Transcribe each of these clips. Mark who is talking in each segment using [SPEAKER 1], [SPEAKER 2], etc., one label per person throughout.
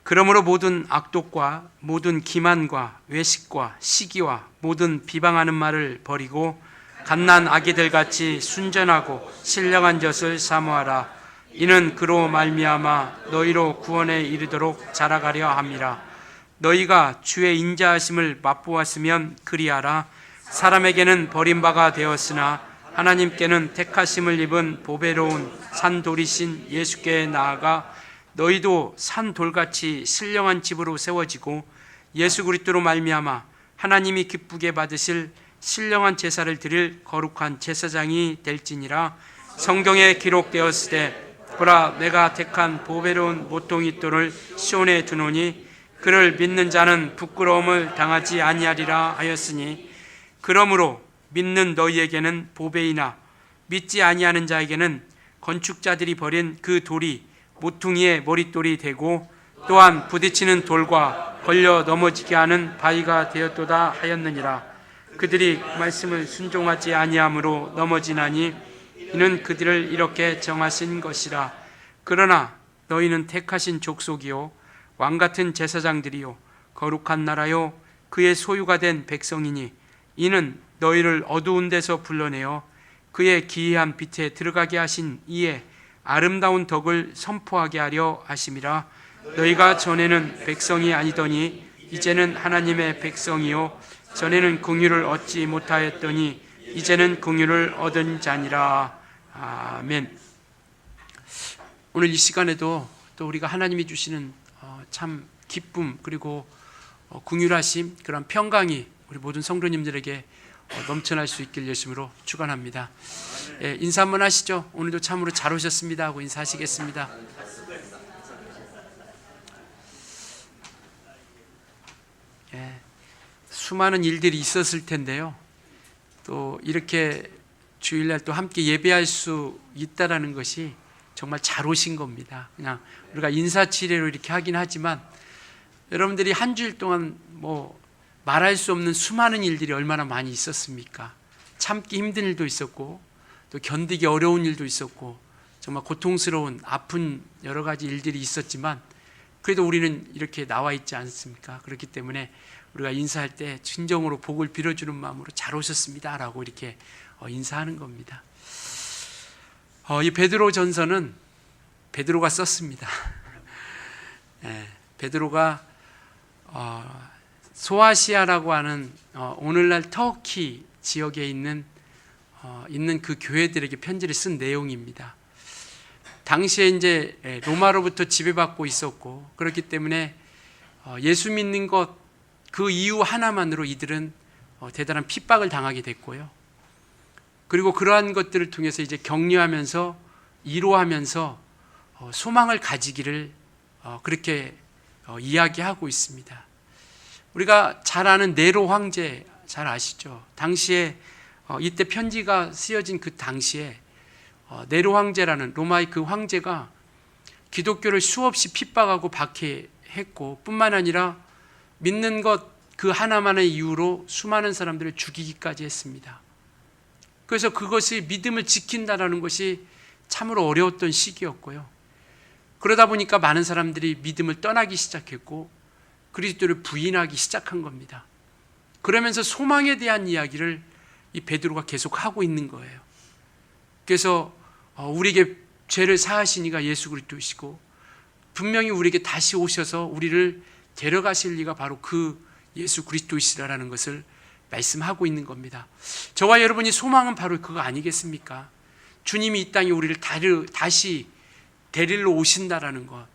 [SPEAKER 1] 그러므로 모든 악독과 모든 기만과 외식과 시기와 모든 비방하는 말을 버리고 갓난 아기들 같이 순전하고 신령한 젖을 사모하라. 이는 그로 말미암아 너희로 구원에 이르도록 자라가려 함이라. 너희가 주의 인자하심을 맛보았으면 그리하라. 사람에게는 버림바가 되었으나 하나님께는 택하심을 입은 보배로운 산돌이신 예수께 나아가 너희도 산돌같이 신령한 집으로 세워지고 예수 그리스도로 말미암아 하나님이 기쁘게 받으실 신령한 제사를 드릴 거룩한 제사장이 될지니라. 성경에 기록되었으되 보라, 내가 택한 보배로운 모퉁이 돌을 시온에 두노니 그를 믿는 자는 부끄러움을 당하지 아니하리라 하였으니, 그러므로 믿는 너희에게는 보배이나 믿지 아니하는 자에게는 건축자들이 버린 그 돌이 모퉁이의 머릿돌이 되고 또한 부딪히는 돌과 걸려 넘어지게 하는 바위가 되었도다 하였느니라. 그들이 말씀을 순종하지 아니함으로 넘어지나니 이는 그들을 이렇게 정하신 것이라. 그러나 너희는 택하신 족속이요 왕같은 제사장들이요 거룩한 나라요 그의 소유가 된 백성이니 이는 너희를 어두운 데서 불러내어 그의 기이한 빛에 들어가게 하신 이의 아름다운 덕을 선포하게 하려 하심이라. 너희가 전에는 백성이 아니더니 이제는 하나님의 백성이요 전에는 긍휼을 얻지 못하였더니 이제는 긍휼을 얻은 자니라. 아멘. 오늘 이 시간에도 또 우리가 하나님이 주시는 참 기쁨 그리고 긍휼하심, 그런 평강이 우리 모든 성도님들에게 넘쳐날 수 있길 예수님으로 축원합니다. 예, 인사 한번 하시죠. 오늘도 참으로 잘 오셨습니다 하고 인사하시겠습니다. 예, 수많은 일들이 있었을 텐데요, 또 이렇게 주일날 또 함께 예배할 수 있다라는 것이 정말 잘 오신 겁니다. 그냥 우리가 인사치레로 이렇게 하긴 하지만 여러분들이 한 주일 동안 말할 수 없는 수많은 일들이 얼마나 많이 있었습니까? 참기 힘든 일도 있었고 또 견디기 어려운 일도 있었고 정말 고통스러운 아픈 여러 가지 일들이 있었지만 그래도 우리는 이렇게 나와 있지 않습니까? 그렇기 때문에 우리가 인사할 때 진정으로 복을 빌어주는 마음으로 잘 오셨습니다 라고 이렇게 인사하는 겁니다. 이 베드로 전서는 베드로가 썼습니다. 베드로가 소아시아라고 하는 오늘날 터키 지역에 있는 그 교회들에게 편지를 쓴 내용입니다. 당시에 이제 로마로부터 지배받고 있었고 그렇기 때문에 예수 믿는 것 그 이유 하나만으로 이들은 대단한 핍박을 당하게 됐고요. 그리고 그러한 것들을 통해서 이제 격려하면서 위로하면서 소망을 가지기를 그렇게 이야기하고 있습니다. 우리가 잘 아는 네로 황제 잘 아시죠? 당시에 이때 편지가 쓰여진 그 당시에 네로 황제라는 로마의 그 황제가 기독교를 수없이 핍박하고 박해했고 뿐만 아니라 믿는 것 그 하나만의 이유로 수많은 사람들을 죽이기까지 했습니다. 그래서 그것이 믿음을 지킨다는 것이 참으로 어려웠던 시기였고요. 그러다 보니까 많은 사람들이 믿음을 떠나기 시작했고 그리스도를 부인하기 시작한 겁니다. 그러면서 소망에 대한 이야기를 이 베드로가 계속 하고 있는 거예요. 그래서 우리에게 죄를 사하신 이가 예수 그리스도이시고 분명히 우리에게 다시 오셔서 우리를 데려가실 리가 바로 그 예수 그리스도이시라는 것을 말씀하고 있는 겁니다. 저와 여러분이 소망은 바로 그거 아니겠습니까? 주님이 이 땅에 우리를 다시 데리러 오신다라는 것.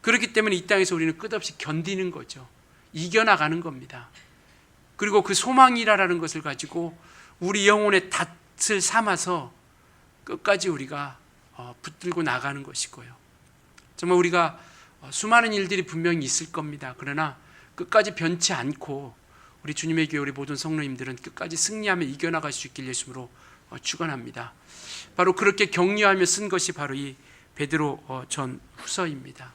[SPEAKER 1] 그렇기 때문에 이 땅에서 우리는 끝없이 견디는 거죠. 이겨나가는 겁니다. 그리고 그 소망이라는 것을 가지고 우리 영혼의 닷을 삼아서 끝까지 우리가 붙들고 나가는 것이고요. 정말 우리가 수많은 일들이 분명히 있을 겁니다. 그러나 끝까지 변치 않고 우리 주님의 교회 우리 모든 성도님들은 끝까지 승리하며 이겨나갈 수 있길 예수님으로 축원합니다. 바로 그렇게 격려하며 쓴 것이 바로 이 베드로 전 후서입니다.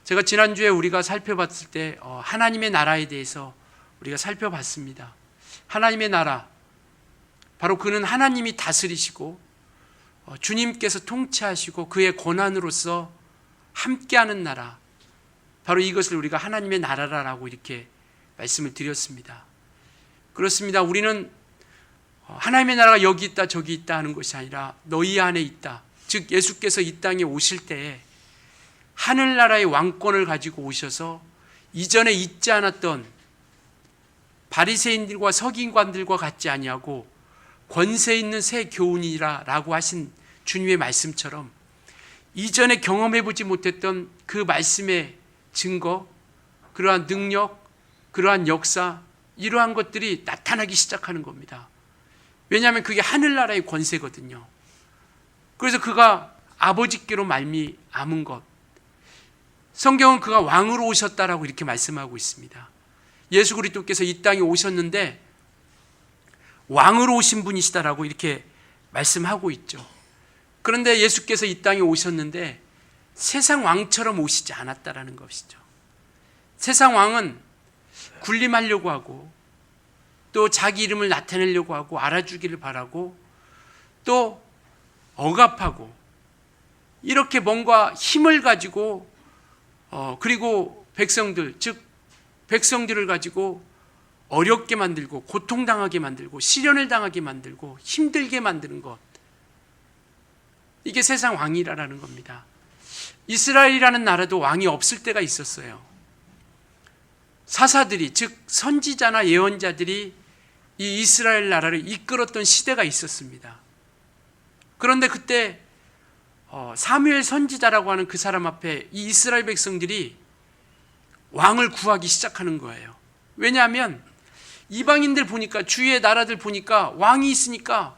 [SPEAKER 1] 제가 지난주에 우리가 살펴봤을 때 하나님의 나라에 대해서 우리가 살펴봤습니다. 하나님의 나라, 바로 그는 하나님이 다스리시고 주님께서 통치하시고 그의 권한으로서 함께하는 나라, 바로 이것을 우리가 하나님의 나라라고 이렇게 말씀을 드렸습니다. 그렇습니다. 우리는 하나님의 나라가 여기 있다 저기 있다 하는 것이 아니라 너희 안에 있다. 즉 예수께서 이 땅에 오실 때에 하늘나라의 왕권을 가지고 오셔서 이전에 있지 않았던 바리새인들과 서기관들과 같지 아니하고 권세 있는 새 교훈이라 라고 하신 주님의 말씀처럼 이전에 경험해보지 못했던 그 말씀의 증거, 그러한 능력, 그러한 역사, 이러한 것들이 나타나기 시작하는 겁니다. 왜냐하면 그게 하늘나라의 권세거든요. 그래서 그가 아버지께로 말미암은 것, 성경은 그가 왕으로 오셨다라고 이렇게 말씀하고 있습니다. 예수 그리스도께서 이 땅에 오셨는데 왕으로 오신 분이시다라고 이렇게 말씀하고 있죠. 그런데 예수께서 이 땅에 오셨는데 세상 왕처럼 오시지 않았다라는 것이죠. 세상 왕은 군림하려고 하고 또 자기 이름을 나타내려고 하고 알아주기를 바라고 또 억압하고 이렇게 뭔가 힘을 가지고 그리고 백성들, 즉 백성들을 가지고 어렵게 만들고 고통당하게 만들고 시련을 당하게 만들고 힘들게 만드는 것, 이게 세상 왕이라는 겁니다. 이스라엘이라는 나라도 왕이 없을 때가 있었어요. 사사들이, 즉 선지자나 예언자들이 이 이스라엘 나라를 이끌었던 시대가 있었습니다. 그런데 그때 사무엘 선지자라고 하는 그 사람 앞에 이 이스라엘 백성들이 왕을 구하기 시작하는 거예요. 왜냐하면 이방인들 보니까, 주위의 나라들 보니까 왕이 있으니까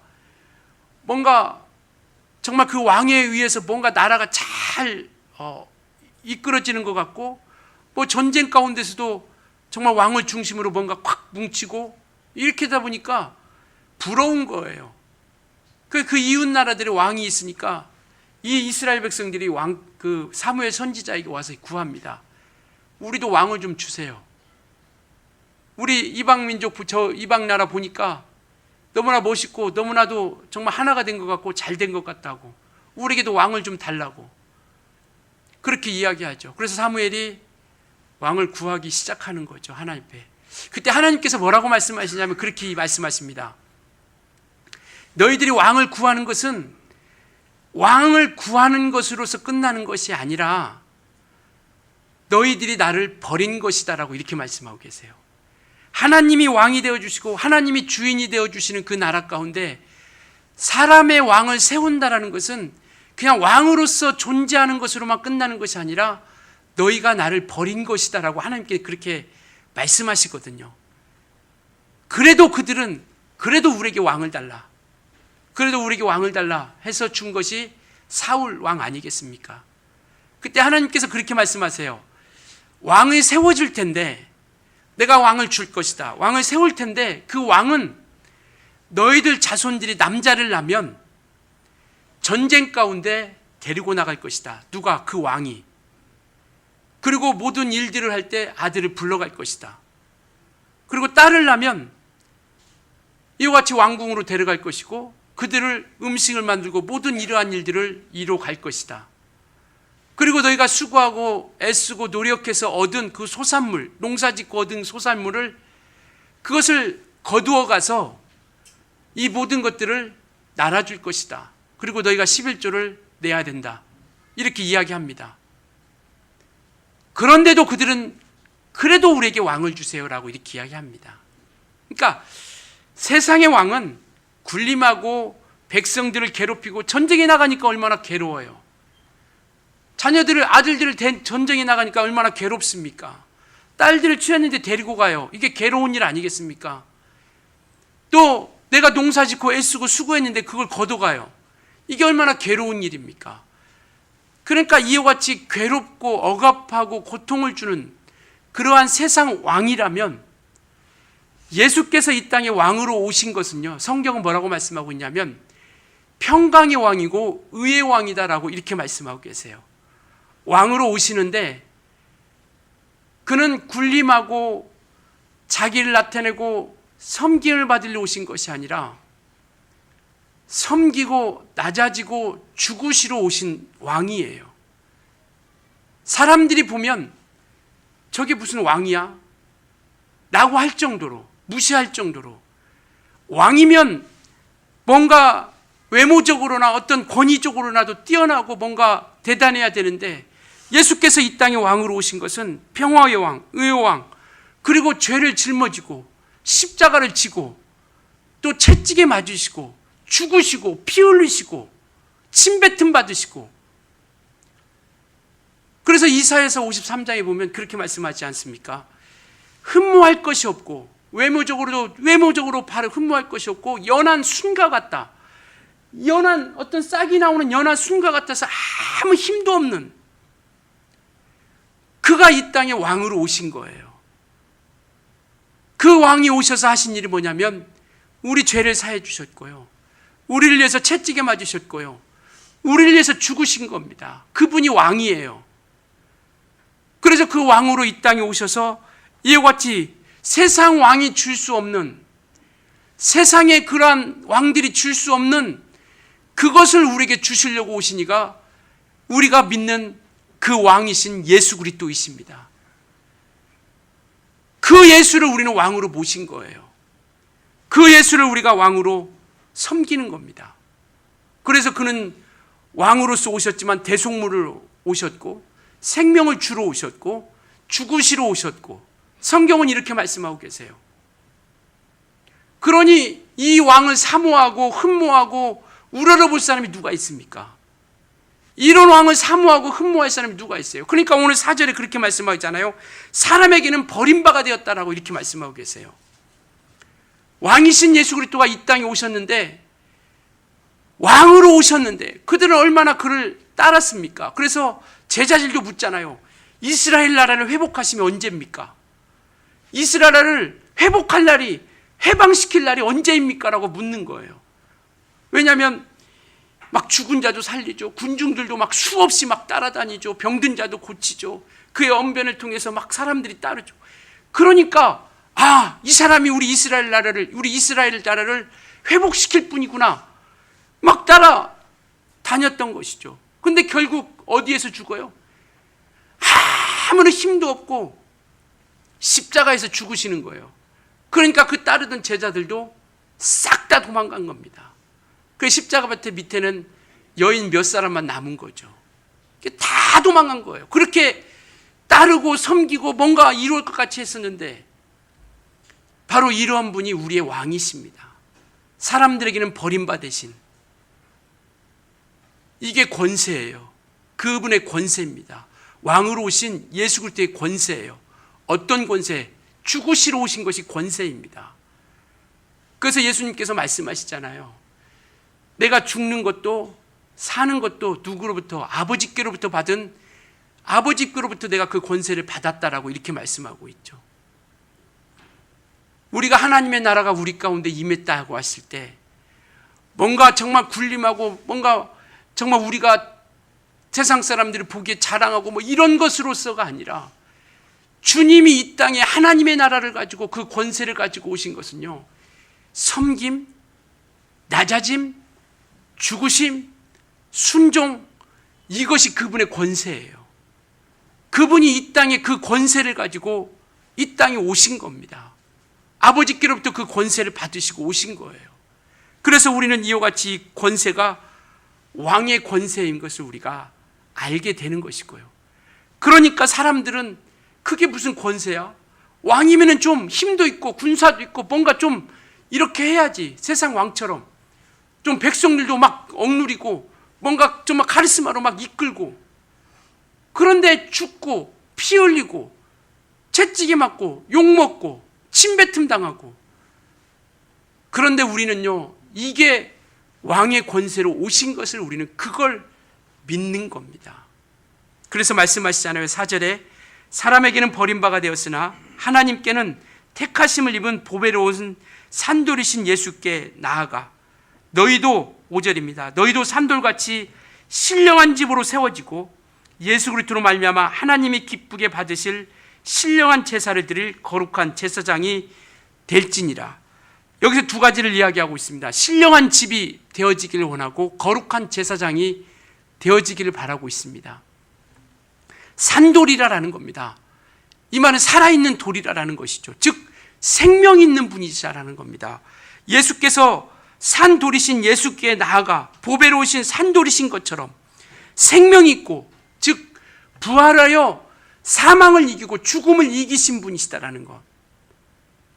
[SPEAKER 1] 뭔가 정말 그 왕에 의해서 뭔가 나라가 잘 이끌어지는 것 같고, 뭐 전쟁 가운데서도 정말 왕을 중심으로 뭔가 콱 뭉치고 이렇게 하다 보니까 부러운 거예요. 그 이웃 나라들의 왕이 있으니까 이 이스라엘 백성들이 그 사무엘 선지자에게 와서 구합니다. 우리도 왕을 좀 주세요. 우리 이방 민족, 저 이방 나라 보니까 너무나 멋있고 너무나도 정말 하나가 된 것 같고 잘 된 것 같다고, 우리에게도 왕을 좀 달라고 그렇게 이야기하죠. 그래서 사무엘이 왕을 구하기 시작하는 거죠, 하나님 앞에. 그때 하나님께서 뭐라고 말씀하시냐면 그렇게 말씀하십니다. 너희들이 왕을 구하는 것은 왕을 구하는 것으로서 끝나는 것이 아니라 너희들이 나를 버린 것이다라고 이렇게 말씀하고 계세요. 하나님이 왕이 되어주시고 하나님이 주인이 되어주시는 그 나라 가운데 사람의 왕을 세운다라는 것은 그냥 왕으로서 존재하는 것으로만 끝나는 것이 아니라 너희가 나를 버린 것이다라고 하나님께 그렇게 말씀하시거든요. 그래도 그들은 그래도 우리에게 왕을 달라, 그래도 우리에게 왕을 달라 해서 준 것이 사울 왕 아니겠습니까? 그때 하나님께서 그렇게 말씀하세요. 왕이 세워질 텐데, 내가 왕을 줄 것이다, 왕을 세울 텐데 그 왕은 너희들 자손들이 남자를 낳으면 전쟁 가운데 데리고 나갈 것이다. 누가? 그 왕이. 그리고 모든 일들을 할 때 아들을 불러갈 것이다. 그리고 딸을 낳으면 이와 같이 왕궁으로 데려갈 것이고 그들을 음식을 만들고 모든 이러한 일들을 이루어 갈 것이다. 그리고 너희가 수고하고 애쓰고 노력해서 얻은 그 소산물, 농사짓고 얻은 소산물을 그것을 거두어 가서 이 모든 것들을 나눠줄 것이다. 그리고 너희가 11조를 내야 된다. 이렇게 이야기합니다. 그런데도 그들은 그래도 우리에게 왕을 주세요라고 이렇게 이야기합니다. 그러니까 세상의 왕은 군림하고 백성들을 괴롭히고 전쟁에 나가니까 얼마나 괴로워요. 자녀들을, 아들들을 전쟁에 나가니까 얼마나 괴롭습니까? 딸들을 취했는데 데리고 가요. 이게 괴로운 일 아니겠습니까? 또 내가 농사짓고 애쓰고 수고했는데 그걸 걷어가요. 이게 얼마나 괴로운 일입니까? 그러니까 이와 같이 괴롭고 억압하고 고통을 주는 그러한 세상 왕이라면 예수께서 이 땅에 왕으로 오신 것은요, 성경은 뭐라고 말씀하고 있냐면 평강의 왕이고 의의 왕이다라고 이렇게 말씀하고 계세요. 왕으로 오시는데 그는 군림하고 자기를 나타내고 섬김을 받으려 오신 것이 아니라 섬기고 낮아지고 죽으시러 오신 왕이에요. 사람들이 보면 저게 무슨 왕이야? 라고 할 정도로, 무시할 정도로, 왕이면 뭔가 외모적으로나 어떤 권위적으로나도 뛰어나고 뭔가 대단해야 되는데, 예수께서 이 땅에 왕으로 오신 것은 평화의 왕, 의의 왕, 그리고 죄를 짊어지고 십자가를 지고 또 채찍에 맞으시고 죽으시고 피 흘리시고 침뱉음 받으시고, 그래서 이사야서 53장에 보면 그렇게 말씀하지 않습니까? 흠모할 것이 없고 외모적으로 바로 흠모할 것이 없고 연한 순과 같다. 연한 어떤 싹이 나오는 연한 순과 같아서 아무 힘도 없는 그가 이 땅에 왕으로 오신 거예요. 그 왕이 오셔서 하신 일이 뭐냐면 우리 죄를 사해 주셨고요, 우리를 위해서 채찍에 맞으셨고요, 우리를 위해서 죽으신 겁니다. 그분이 왕이에요. 그래서 그 왕으로 이 땅에 오셔서 이와 같이 세상 왕이 줄 수 없는, 세상의 그러한 왕들이 줄 수 없는 그것을 우리에게 주시려고 오시니가 우리가 믿는 그 왕이신 예수 그리스도이십니다. 그 예수를 우리는 왕으로 모신 거예요. 그 예수를 우리가 왕으로 섬기는 겁니다. 그래서 그는 왕으로서 오셨지만 대속물로 오셨고 생명을 주러 오셨고 죽으시러 오셨고, 성경은 이렇게 말씀하고 계세요. 그러니 이 왕을 사모하고 흠모하고 우러러볼 사람이 누가 있습니까? 이런 왕을 사모하고 흠모할 사람이 누가 있어요? 그러니까 오늘 4절에 그렇게 말씀하잖아요. 사람에게는 버림바가 되었다라고 이렇게 말씀하고 계세요. 왕이신 예수 그리스도가 이 땅에 오셨는데, 왕으로 오셨는데 그들은 얼마나 그를 따랐습니까? 그래서 제자들도 묻잖아요. 이스라엘 나라를 회복하시면 언제입니까? 이스라엘을 회복할 날이, 해방시킬 날이 언제입니까? 라고 묻는 거예요. 왜냐하면 막 죽은 자도 살리죠, 군중들도 막 수없이 막 따라다니죠, 병든 자도 고치죠, 그의 언변을 통해서 막 사람들이 따르죠. 그러니까 이 사람이 우리 이스라엘 나라를 회복시킬 뿐이구나 막 따라다녔던 것이죠. 근데 결국 어디에서 죽어요? 아무런 힘도 없고 십자가에서 죽으시는 거예요. 그러니까 그 따르던 제자들도 싹 다 도망간 겁니다. 그 십자가 밑에는 여인 몇 사람만 남은 거죠. 다 도망간 거예요. 그렇게 따르고 섬기고 뭔가 이루을 것 같이 했었는데, 바로 이러한 분이 우리의 왕이십니다. 사람들에게는 버림받으신, 이게 권세예요. 그분의 권세입니다. 왕으로 오신 예수 그리스도의 권세예요. 어떤 권세? 죽으시러 오신 것이 권세입니다. 그래서 예수님께서 말씀하시잖아요. 내가 죽는 것도 사는 것도 누구로부터? 아버지께로부터 받은, 아버지께로부터 내가 그 권세를 받았다라고 이렇게 말씀하고 있죠. 우리가 하나님의 나라가 우리 가운데 임했다고 했을 때 뭔가 정말 군림하고 뭔가 정말 우리가 세상 사람들이 보기에 자랑하고 뭐 이런 것으로서가 아니라, 주님이 이 땅에 하나님의 나라를 가지고 그 권세를 가지고 오신 것은요, 섬김, 낮아짐, 죽으심, 순종, 이것이 그분의 권세예요. 그분이 이 땅에 그 권세를 가지고 이 땅에 오신 겁니다. 아버지께로부터 그 권세를 받으시고 오신 거예요. 그래서 우리는 이와 같이 권세가 왕의 권세인 것을 우리가 알게 되는 것이고요. 그러니까 사람들은 그게 무슨 권세야? 왕이면 좀 힘도 있고 군사도 있고 뭔가 좀 이렇게 해야지, 세상 왕처럼 좀 백성들도 막 억누리고 뭔가 좀 막 카리스마로 막 이끌고, 그런데 죽고 피 흘리고 채찍에 맞고 욕먹고 침뱉음 당하고, 그런데 우리는요, 이게 왕의 권세로 오신 것을 우리는 그걸 믿는 겁니다. 그래서 말씀하시잖아요. 4절에 사람에게는 버림바가 되었으나 하나님께는 택하심을 입은 보배로운 산돌이신 예수께 나아가 너희도, 5절입니다. 너희도 산돌같이 신령한 집으로 세워지고 예수 그리스도로 말미암아 하나님이 기쁘게 받으실 신령한 제사를 드릴 거룩한 제사장이 될지니라. 여기서 두 가지를 이야기하고 있습니다. 신령한 집이 되어지기를 원하고 거룩한 제사장이 되어지기를 바라고 있습니다. 산돌이라는 겁니다. 이 말은 살아있는 돌이라는 것이죠. 즉 생명 있는 분이시라는 겁니다. 예수께서 산돌이신 예수께 나아가 보배로우신 산돌이신 것처럼 생명이 있고, 즉 부활하여 사망을 이기고 죽음을 이기신 분이시다라는 것,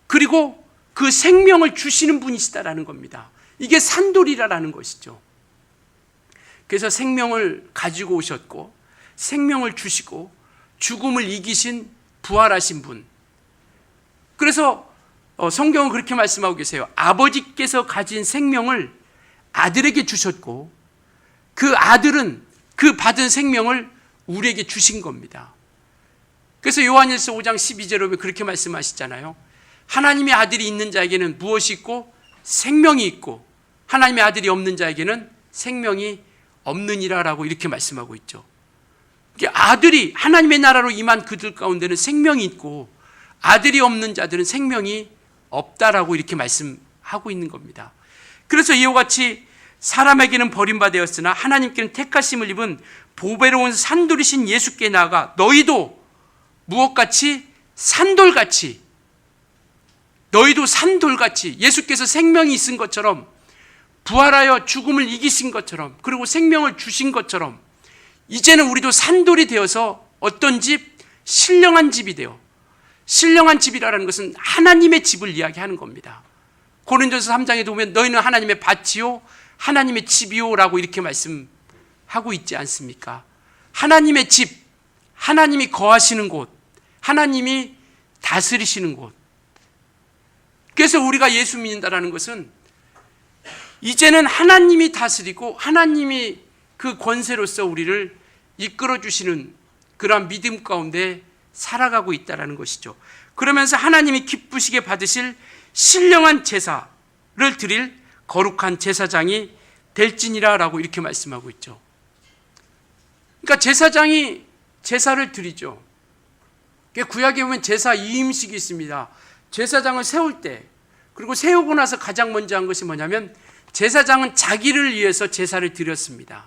[SPEAKER 1] 그리고 그 생명을 주시는 분이시다라는 겁니다. 이게 산돌이라는 것이죠. 그래서 생명을 가지고 오셨고 생명을 주시고 죽음을 이기신 부활하신 분. 그래서 성경은 그렇게 말씀하고 계세요. 아버지께서 가진 생명을 아들에게 주셨고 그 아들은 그 받은 생명을 우리에게 주신 겁니다. 그래서 요한일서 5장 12절에 보면 그렇게 말씀하시잖아요. 하나님의 아들이 있는 자에게는 무엇이 있고? 생명이 있고, 하나님의 아들이 없는 자에게는 생명이 없느니라라고 이렇게 말씀하고 있죠. 아들이 하나님의 나라로 임한 그들 가운데는 생명이 있고 아들이 없는 자들은 생명이 없다라고 이렇게 말씀하고 있는 겁니다. 그래서 이와 같이 사람에게는 버림받았으나 하나님께는 택하심을 입은 보배로운 산돌이신 예수께 나아가 너희도 무엇같이? 산돌같이, 너희도 산돌같이 예수께서 생명이 있은 것처럼 부활하여 죽음을 이기신 것처럼 그리고 생명을 주신 것처럼 이제는 우리도 산돌이 되어서 어떤 집? 신령한 집이 되어, 신령한 집이라는 것은 하나님의 집을 이야기하는 겁니다. 고린도서 3장에 보면 너희는 하나님의 밭이요 하나님의 집이요 라고 이렇게 말씀하고 있지 않습니까? 하나님의 집, 하나님이 거하시는 곳, 하나님이 다스리시는 곳. 그래서 우리가 예수 믿는다라는 것은 이제는 하나님이 다스리고 하나님이 그 권세로서 우리를 이끌어 주시는 그러한 믿음 가운데 살아가고 있다는 것이죠. 그러면서 하나님이 기쁘시게 받으실 신령한 제사를 드릴 거룩한 제사장이 될지니라 라고 이렇게 말씀하고 있죠. 그러니까 제사장이 제사를 드리죠. 구약에 보면 제사 이임식이 있습니다. 제사장을 세울 때, 그리고 세우고 나서 가장 먼저 한 것이 뭐냐면 제사장은 자기를 위해서 제사를 드렸습니다.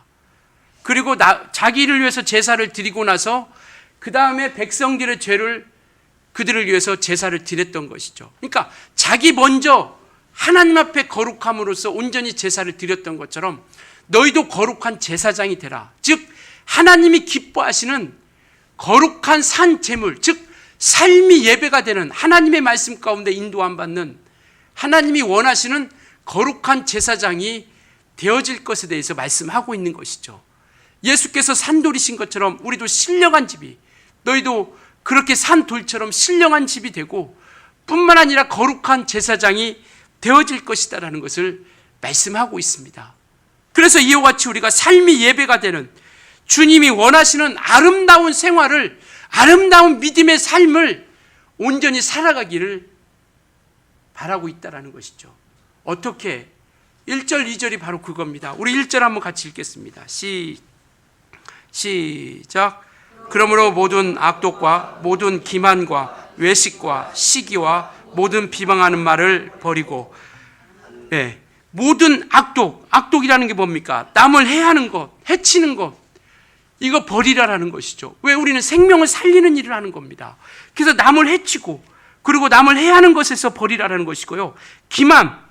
[SPEAKER 1] 그리고 자기를 위해서 제사를 드리고 나서 그 다음에 백성들의 죄를 그들을 위해서 제사를 드렸던 것이죠. 그러니까 자기 먼저 하나님 앞에 거룩함으로써 온전히 제사를 드렸던 것처럼 너희도 거룩한 제사장이 되라. 즉 하나님이 기뻐하시는 거룩한 산 제물, 즉 삶이 예배가 되는 하나님의 말씀 가운데 인도함 받는 하나님이 원하시는 거룩한 제사장이 되어질 것에 대해서 말씀하고 있는 것이죠. 예수께서 산돌이신 것처럼 우리도 신령한 집이, 너희도 그렇게 산돌처럼 신령한 집이 되고 뿐만 아니라 거룩한 제사장이 되어질 것이다라는 것을 말씀하고 있습니다. 그래서 이와 같이 우리가 삶이 예배가 되는 주님이 원하시는 아름다운 생활을, 아름다운 믿음의 삶을 온전히 살아가기를 바라고 있다는 것이죠. 어떻게? 1절, 2절이 바로 그겁니다. 우리 1절 한번 같이 읽겠습니다. 시작. 그러므로 모든 악독과 모든 기만과 외식과 시기와 모든 비방하는 말을 버리고, 모든 악독이라는 게 뭡니까? 남을 해하는 것, 해치는 것, 이거 버리라라는 것이죠. 왜? 우리는 생명을 살리는 일을 하는 겁니다. 그래서 남을 해치고 그리고 남을 해하는 것에서 버리라라는 것이고요. 기만,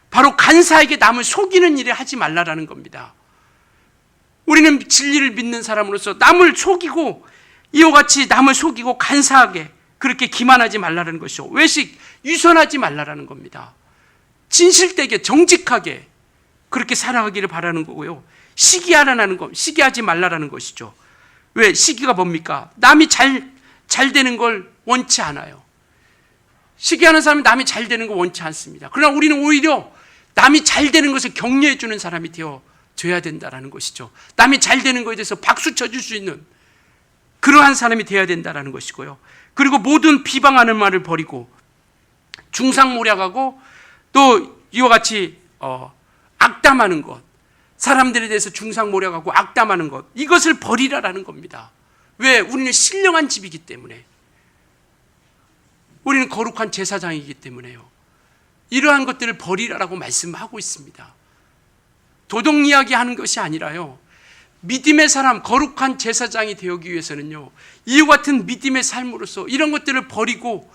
[SPEAKER 1] 바로 간사에게 남을 속이는 일을 하지 말라라는 겁니다. 우리는 진리를 믿는 사람으로서 남을 속이고 이와 같이 남을 속이고 간사하게 그렇게 기만하지 말라는 것이죠. 외식, 유선하지 말라는 겁니다. 진실되게 정직하게 그렇게 살아가기를 바라는 거고요. 시기하라는 것, 시기하지 말라는 것이죠. 왜? 시기가 뭡니까? 남이 잘 되는 걸 원치 않아요. 시기하는 사람은 남이 잘 되는 거 원치 않습니다. 그러나 우리는 오히려 남이 잘 되는 것을 격려해 주는 사람이 되어야 된다는 것이죠. 남이 잘 되는 것에 대해서 박수 쳐줄 수 있는 그러한 사람이 되어야 된다는 것이고요. 그리고 모든 비방하는 말을 버리고 중상모략하고 또 이와 같이 악담하는 것, 사람들에 대해서 중상모략하고 악담하는 것, 이것을 버리라라는 겁니다. 왜? 우리는 신령한 집이기 때문에, 우리는 거룩한 제사장이기 때문에요. 이러한 것들을 버리라라고 말씀하고 있습니다. 도덕 이야기하는 것이 아니라요, 믿음의 사람, 거룩한 제사장이 되기 위해서는요, 이와 같은 믿음의 삶으로서 이런 것들을 버리고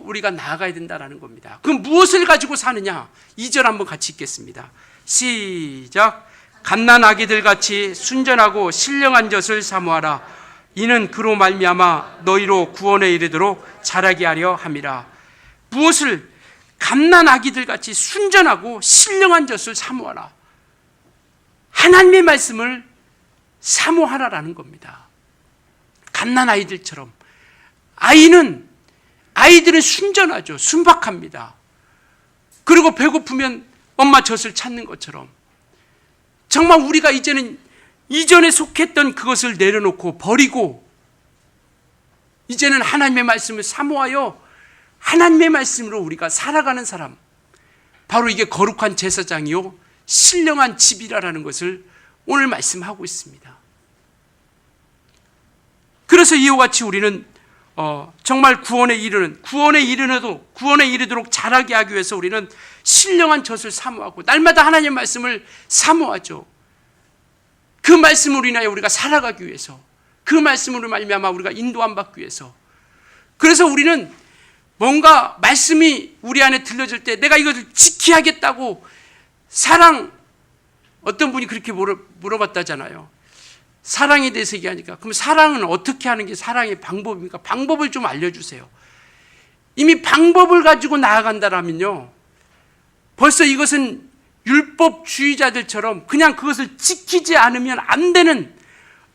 [SPEAKER 1] 우리가 나아가야 된다는 겁니다. 그럼 무엇을 가지고 사느냐? 2절 한번 같이 읽겠습니다. 시작. 갓난 아기들 같이 순전하고 신령한 젖을 사모하라. 이는 그로 말미암아 너희로 구원에 이르도록 자라게 하려 함이라. 무엇을? 갓난 아기들 같이 순전하고 신령한 젖을 사모하라. 하나님의 말씀을 사모하라라는 겁니다. 갓난 아이들처럼. 아이들은 순전하죠. 순박합니다. 그리고 배고프면 엄마 젖을 찾는 것처럼 정말 우리가 이전에 속했던 그것을 내려놓고 버리고 이제는 하나님의 말씀을 사모하여 하나님의 말씀으로 우리가 살아가는 사람, 바로 이게 거룩한 제사장이요 신령한 집이라는 것을 오늘 말씀하고 있습니다. 그래서 이와 같이 우리는 정말 구원에 이르도록 자라게 하기 위해서 우리는 신령한 젖을 사모하고 날마다 하나님의 말씀을 사모하죠. 그 말씀으로 인하여 우리가 살아가기 위해서, 그 말씀으로 말미암아 우리가 인도함 받기 위해서. 그래서 우리는 뭔가 말씀이 우리 안에 들려질 때 내가 이것을 지켜야겠다고 어떤 분이 그렇게 물어봤다잖아요. 사랑에 대해서 얘기하니까 그럼 사랑은 어떻게 하는 게 사랑의 방법입니까? 방법을 좀 알려주세요. 이미 방법을 가지고 나아간다라면요, 벌써 이것은 율법주의자들처럼 그냥 그것을 지키지 않으면 안 되는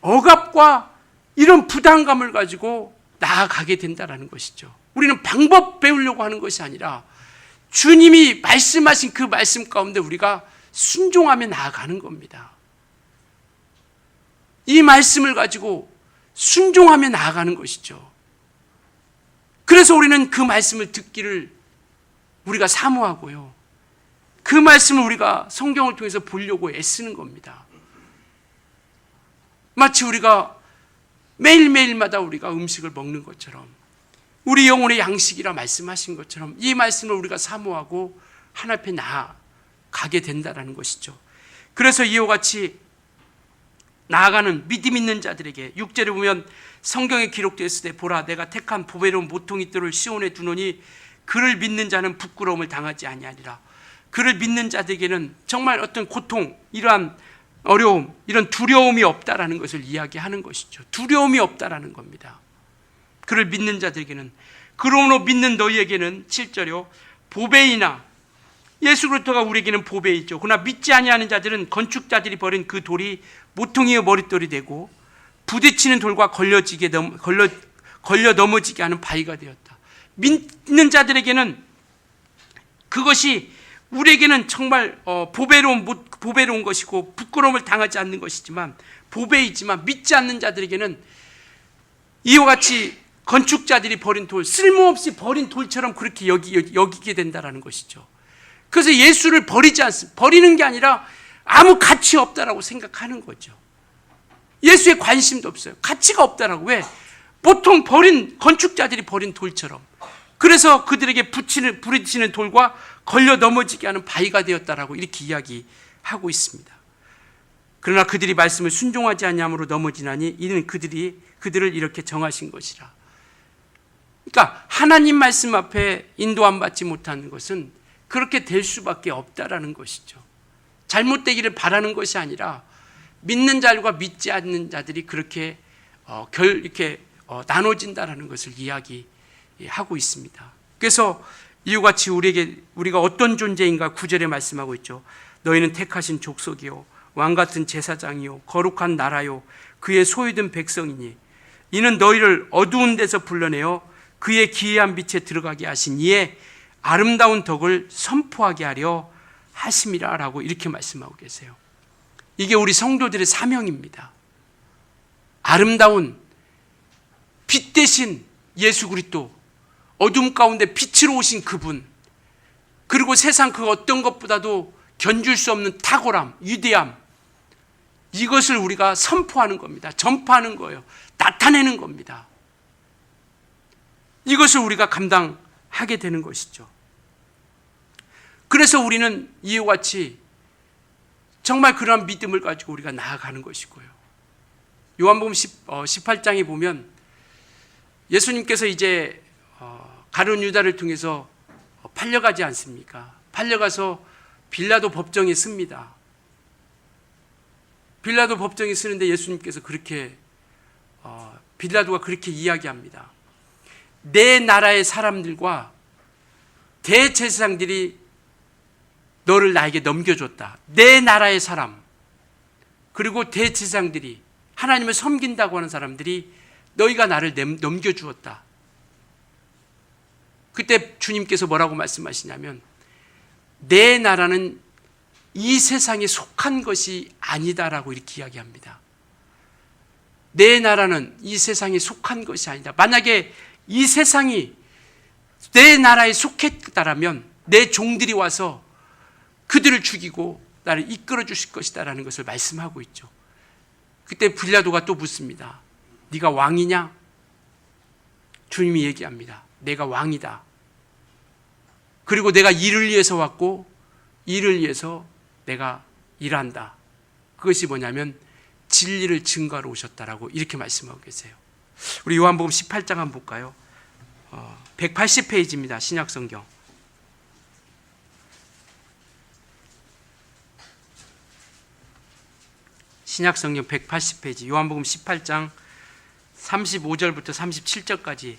[SPEAKER 1] 억압과 이런 부담감을 가지고 나아가게 된다는 것이죠. 우리는 방법 배우려고 하는 것이 아니라 주님이 말씀하신 그 말씀 가운데 우리가 순종하며 나아가는 겁니다. 이 말씀을 가지고 순종하며 나아가는 것이죠. 그래서 우리는 그 말씀을 듣기를 우리가 사모하고요, 그 말씀을 우리가 성경을 통해서 보려고 애쓰는 겁니다. 마치 우리가 매일매일마다 우리가 음식을 먹는 것처럼, 우리 영혼의 양식이라 말씀하신 것처럼 이 말씀을 우리가 사모하고 하나님 앞에 나아가게 된다는 것이죠. 그래서 이와 같이 나아가는 믿음 있는 자들에게 6절에 보면 성경에 기록되어 있을 때 보라 내가 택한 보배로운 모퉁이 뜰을 시온에 두노니 그를 믿는 자는 부끄러움을 당하지 아니하리라. 그를 믿는 자들에게는 정말 어떤 고통, 이러한 어려움, 이런 두려움이 없다라는 것을 이야기하는 것이죠. 두려움이 없다라는 겁니다. 그를 믿는 자들에게는, 그러므로 믿는 너희에게는 7절이요 보배이나, 예수 그리스도가 우리에게는 보배이죠. 그러나 믿지 아니하는 자들은 건축자들이 버린 그 돌이 모퉁이의 머릿돌이 되고 부딪히는 돌과 걸려 넘어지게 하는 바위가 되었다. 믿는 자들에게는 그것이 우리에게는 정말 보배로운 것이고 부끄러움을 당하지 않는 것이지만 보배이지만, 믿지 않는 자들에게는 이와 같이 건축자들이 버린 돌, 쓸모없이 버린 돌처럼 그렇게 여기게 된다는 것이죠. 그래서 예수를 버리는 게 아니라 아무 가치 없다라고 생각하는 거죠. 예수에 관심도 없어요. 가치가 없다라고. 왜? 보통 건축자들이 버린 돌처럼. 그래서 그들에게 부딪히는 돌과 걸려 넘어지게 하는 바위가 되었다라고 이렇게 이야기하고 있습니다. 그러나 그들이 말씀을 순종하지 아니함으로 넘어지나니 이는 그들을 이렇게 정하신 것이라. 그러니까 하나님 말씀 앞에 인도함 받지 못하는 것은 그렇게 될 수밖에 없다라는 것이죠. 잘못되기를 바라는 것이 아니라 믿는 자들과 믿지 않는 자들이 그렇게 나눠진다라는 것을 이야기하고 있습니다. 그래서 이와 같이 우리가 어떤 존재인가 9절에 말씀하고 있죠. 너희는 택하신 족속이요 왕같은 제사장이요 거룩한 나라요 그의 소유된 백성이니 이는 너희를 어두운 데서 불러내어 그의 기이한 빛에 들어가게 하신 이의 아름다운 덕을 선포하게 하려 하심이라 라고 이렇게 말씀하고 계세요. 이게 우리 성도들의 사명입니다. 아름다운 빛 대신 예수 그리스도, 어둠 가운데 빛으로 오신 그분, 그리고 세상 그 어떤 것보다도 견줄 수 없는 탁월함, 위대함, 이것을 우리가 선포하는 겁니다. 전파하는 거예요. 나타내는 겁니다. 이것을 우리가 감당하게 되는 것이죠. 그래서 우리는 이와 같이 정말 그러한 믿음을 가지고 우리가 나아가는 것이고요. 요한복음 18장에 보면 예수님께서 이제 가룟 유다를 통해서 팔려가지 않습니까? 팔려가서 빌라도 법정에 씁니다. 빌라도 법정에 쓰는데 예수님께서 그렇게 빌라도가 그렇게 이야기합니다. 내 나라의 사람들과 대제사장들이 너를 나에게 넘겨줬다. 내 나라의 사람 그리고 대제사장들이 하나님을 섬긴다고 하는 사람들이 너희가 나를 넘겨주었다. 그때 주님께서 뭐라고 말씀하시냐면 내 나라는 이 세상에 속한 것이 아니다라고 이렇게 이야기합니다. 내 나라는 이 세상에 속한 것이 아니다. 만약에 이 세상이 내 나라에 속했다라면 내 종들이 와서 그들을 죽이고 나를 이끌어 주실 것이다라는 것을 말씀하고 있죠. 그때 빌라도가 또 묻습니다. 네가 왕이냐? 주님이 얘기합니다. 내가 왕이다. 그리고 내가 이를 위해서 왔고 이를 위해서 내가 일한다. 그것이 뭐냐면 진리를 증거하러 오셨다라고 이렇게 말씀하고 계세요. 우리 요한복음 18장 한번 볼까요? 180페이지입니다. 신약성경. 신약성경 180페이지 요한복음 18장 35절부터 37절까지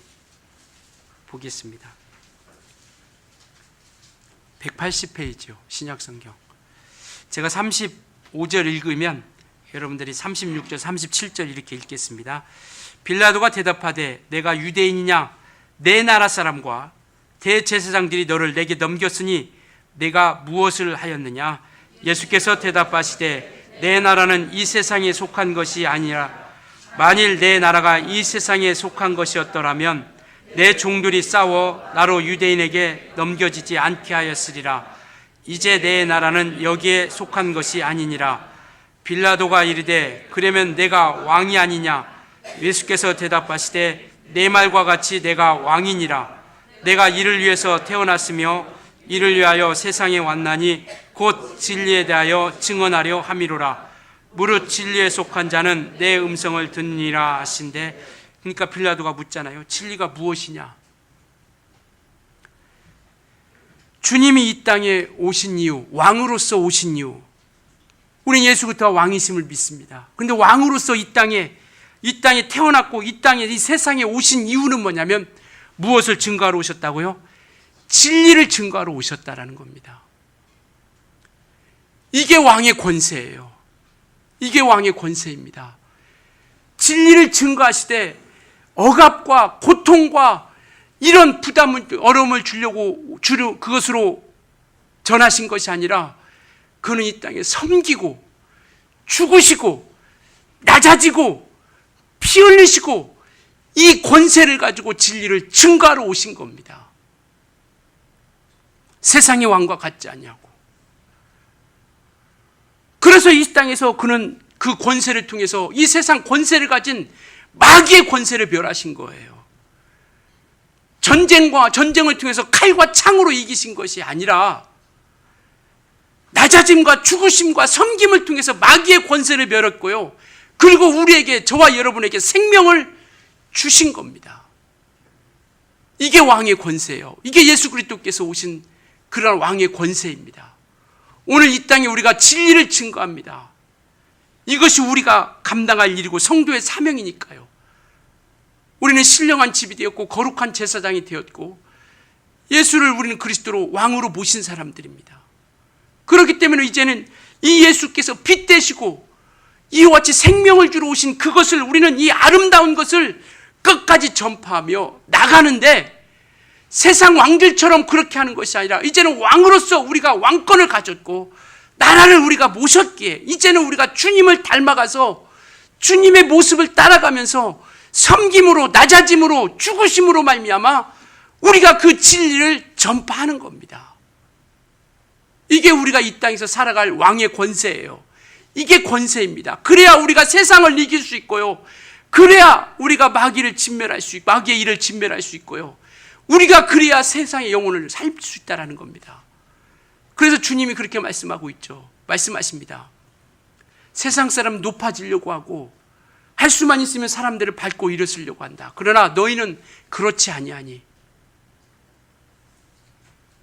[SPEAKER 1] 보겠습니다. 180페이지요. 신약성경. 제가 35절 읽으면 여러분들이 36절, 37절 이렇게 읽겠습니다. 빌라도가 대답하되 내가 유대인이냐? 내 나라 사람과 대제사장들이 너를 내게 넘겼으니 내가 무엇을 하였느냐? 예수께서 대답하시되 내 나라는 이 세상에 속한 것이 아니라 만일 내 나라가 이 세상에 속한 것이었더라면 내 종들이 싸워 나로 유대인에게 넘겨지지 않게 하였으리라. 이제 내 나라는 여기에 속한 것이 아니니라. 빌라도가 이르되 그러면 내가 왕이 아니냐? 예수께서 대답하시되 내 말과 같이 내가 왕이니라. 내가 이를 위해서 태어났으며 이를 위하여 세상에 왔나니 곧 진리에 대하여 증언하려 함이로라. 무릇 진리에 속한 자는 내 음성을 듣니라 하신대. 그러니까 빌라도가 묻잖아요. 진리가 무엇이냐? 주님이 이 땅에 오신 이유, 왕으로서 오신 이유, 우리는 예수부터 왕이심을 믿습니다. 그런데 왕으로서 이 땅에 태어났고 이 땅에 이 세상에 오신 이유는 뭐냐면 무엇을 증거하러 오셨다고요? 진리를 증거하러 오셨다라는 겁니다. 이게 왕의 권세예요. 이게 왕의 권세입니다. 진리를 증거하시되 억압과 고통과 이런 부담을, 어려움을 주려고 그것으로 전하신 것이 아니라 그는 이 땅에 섬기고 죽으시고 낮아지고 피 흘리시고 이 권세를 가지고 진리를 증거하러 오신 겁니다. 세상의 왕과 같지 않냐고. 그래서 이 땅에서 그는 그 권세를 통해서 이 세상 권세를 가진 마귀의 권세를 멸하신 거예요. 전쟁을 통해서 칼과 창으로 이기신 것이 아니라 낮아짐과 죽으심과 섬김을 통해서 마귀의 권세를 멸했고요. 그리고 우리에게, 저와 여러분에게 생명을 주신 겁니다. 이게 왕의 권세예요. 이게 예수 그리스도께서 오신 그런 왕의 권세입니다. 오늘 이 땅에 우리가 진리를 증거합니다. 이것이 우리가 감당할 일이고 성도의 사명이니까요. 우리는 신령한 집이 되었고 거룩한 제사장이 되었고 예수를 우리는 그리스도로 왕으로 모신 사람들입니다. 그렇기 때문에 이제는 이 예수께서 빛 되시고 이와 같이 생명을 주러 오신 그것을 우리는 이 아름다운 것을 끝까지 전파하며 나가는데 세상 왕들처럼 그렇게 하는 것이 아니라 이제는 왕으로서 우리가 왕권을 가졌고 나라를 우리가 모셨기에 이제는 우리가 주님을 닮아가서 주님의 모습을 따라가면서 섬김으로 낮아짐으로 죽으심으로 말미암아 우리가 그 진리를 전파하는 겁니다. 이게 우리가 이 땅에서 살아갈 왕의 권세예요. 이게 권세입니다. 그래야 우리가 세상을 이길 수 있고요. 그래야 우리가 마귀의 일을 진멸할 수 있고요. 우리가 그래야 세상의 영혼을 살 수 있다는 겁니다. 그래서 주님이 그렇게 말씀하고 있죠. 말씀하십니다. 세상 사람 높아지려고 하고 할 수만 있으면 사람들을 밟고 일어서려고 한다. 그러나 너희는 그렇지 아니하니,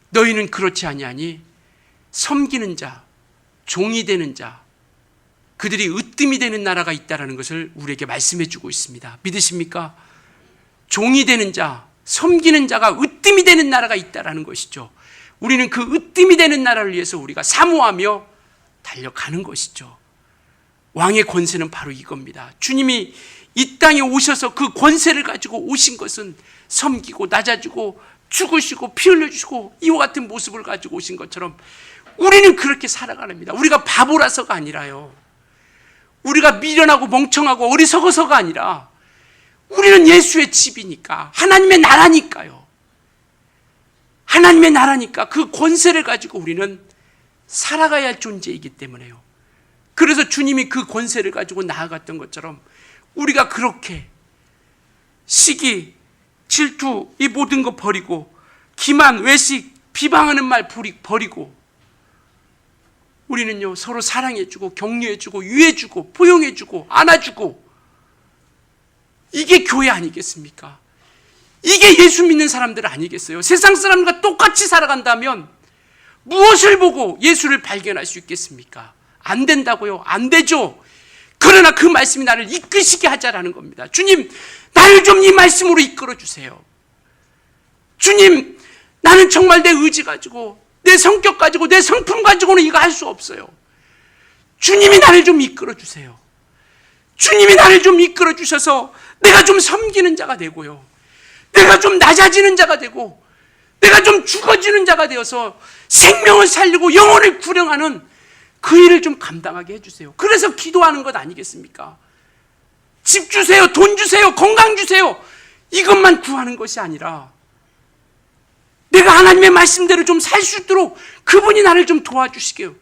[SPEAKER 1] 너희는 그렇지 아니하니 섬기는 자, 종이 되는 자, 그들이 으뜸이 되는 나라가 있다는 것을 우리에게 말씀해 주고 있습니다. 믿으십니까? 종이 되는 자, 섬기는 자가 으뜸이 되는 나라가 있다는 것이죠. 우리는 그 으뜸이 되는 나라를 위해서 우리가 사모하며 달려가는 것이죠. 왕의 권세는 바로 이겁니다. 주님이 이 땅에 오셔서 그 권세를 가지고 오신 것은 섬기고 낮아지고 죽으시고 피 흘려주시고 이와 같은 모습을 가지고 오신 것처럼 우리는 그렇게 살아가랍니다. 우리가 바보라서가 아니라요, 우리가 미련하고 멍청하고 어리석어서가 아니라 우리는 예수의 집이니까, 하나님의 나라니까요. 하나님의 나라니까 그 권세를 가지고 우리는 살아가야 할 존재이기 때문에요. 그래서 주님이 그 권세를 가지고 나아갔던 것처럼 우리가 그렇게 시기, 질투, 이 모든 거 버리고, 기만, 외식, 비방하는 말 버리고, 우리는요 서로 사랑해주고 격려해주고 유해주고 포용해주고 안아주고, 이게 교회 아니겠습니까? 이게 예수 믿는 사람들 아니겠어요? 세상 사람과 똑같이 살아간다면 무엇을 보고 예수를 발견할 수 있겠습니까? 안 된다고요? 안 되죠. 그러나 그 말씀이 나를 이끄시게 하자라는 겁니다. 주님, 나를 좀 이 말씀으로 이끌어 주세요. 주님, 나는 정말 내 의지 가지고, 내 성격 가지고, 내 성품 가지고는 이거 할 수 없어요. 주님이 나를 좀 이끌어 주세요. 주님이 나를 좀 이끌어 주셔서 내가 좀 섬기는 자가 되고요, 내가 좀 낮아지는 자가 되고, 내가 좀 죽어지는 자가 되어서 생명을 살리고 영혼을 구령하는 그 일을 좀 감당하게 해주세요. 그래서 기도하는 것 아니겠습니까? 집 주세요, 돈 주세요, 건강 주세요, 이것만 구하는 것이 아니라 내가 하나님의 말씀대로 좀 살 수 있도록 그분이 나를 좀 도와주시게요.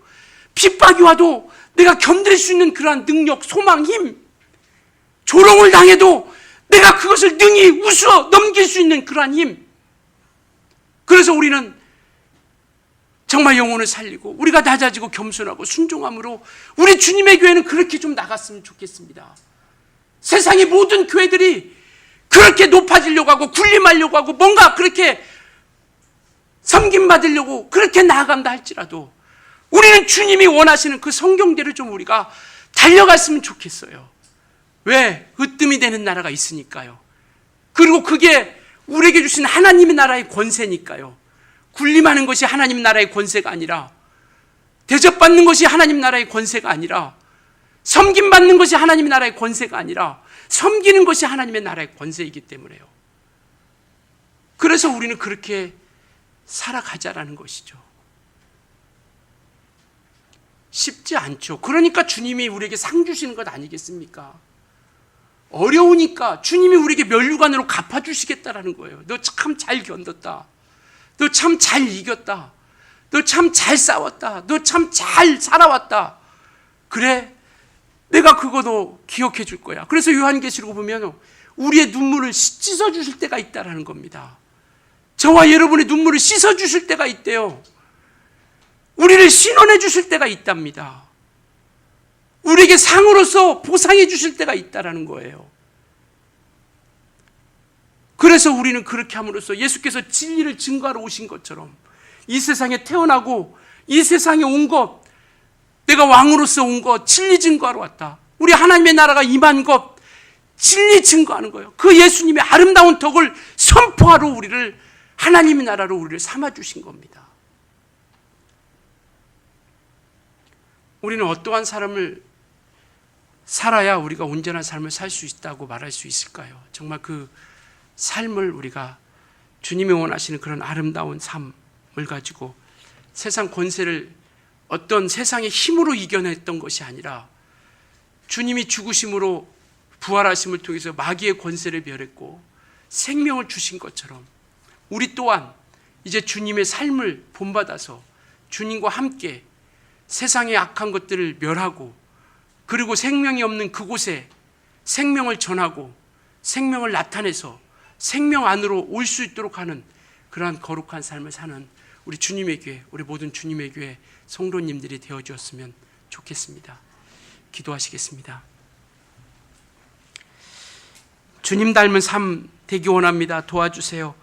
[SPEAKER 1] 핍박이 와도 내가 견딜 수 있는 그러한 능력, 소망, 힘, 조롱을 당해도 내가 그것을 능히 웃어 넘길 수 있는 그러한 힘. 그래서 우리는 정말 영혼을 살리고 우리가 낮아지고 겸손하고 순종함으로 우리 주님의 교회는 그렇게 좀 나갔으면 좋겠습니다. 세상의 모든 교회들이 그렇게 높아지려고 하고 군림하려고 하고 뭔가 그렇게 섬김받으려고 그렇게 나아간다 할지라도 우리는 주님이 원하시는 그 성경대로 좀 우리가 달려갔으면 좋겠어요. 왜? 으뜸이 되는 나라가 있으니까요. 그리고 그게 우리에게 주신 하나님의 나라의 권세니까요. 군림하는 것이 하나님 나라의 권세가 아니라, 대접받는 것이 하나님 나라의 권세가 아니라, 섬김받는 것이 하나님 나라의 권세가 아니라 섬기는 것이 하나님의 나라의 권세이기 때문에요. 그래서 우리는 그렇게 살아가자라는 것이죠. 쉽지 않죠. 그러니까 주님이 우리에게 상 주시는 것 아니겠습니까? 어려우니까 주님이 우리에게 면류관으로 갚아주시겠다라는 거예요. 너 참 잘 견뎠다. 너 참 잘 이겼다. 너 참 잘 싸웠다. 너 참 잘 살아왔다. 그래, 내가 그거도 기억해 줄 거야. 그래서 요한계시록 보면 우리의 눈물을 씻어 주실 때가 있다라는 겁니다. 저와 여러분의 눈물을 씻어 주실 때가 있대요. 우리를 신원해 주실 때가 있답니다. 우리에게 상으로서 보상해 주실 때가 있다라는 거예요. 그래서 우리는 그렇게 함으로써 예수께서 진리를 증거하러 오신 것처럼 이 세상에 태어나고 이 세상에 온 것, 내가 왕으로서 온 것, 진리 증거하러 왔다. 우리 하나님의 나라가 임한 것, 진리 증거하는 거예요. 그 예수님의 아름다운 덕을 선포하러 우리를, 하나님의 나라로 우리를 삼아주신 겁니다. 우리는 어떠한 삶을 살아야 우리가 온전한 삶을 살 수 있다고 말할 수 있을까요? 정말 그 삶을 우리가 주님이 원하시는 그런 아름다운 삶을 가지고 세상 권세를 어떤 세상의 힘으로 이겨냈던 것이 아니라 주님이 죽으심으로 부활하심을 통해서 마귀의 권세를 멸했고 생명을 주신 것처럼 우리 또한 이제 주님의 삶을 본받아서 주님과 함께 세상의 악한 것들을 멸하고, 그리고 생명이 없는 그곳에 생명을 전하고 생명을 나타내서 생명 안으로 올 수 있도록 하는 그러한 거룩한 삶을 사는 우리 주님의 교회, 우리 모든 주님의 교회 성도님들이 되어 주었으면 좋겠습니다. 기도하시겠습니다. 주님 닮은 삶 되기 원합니다. 도와주세요.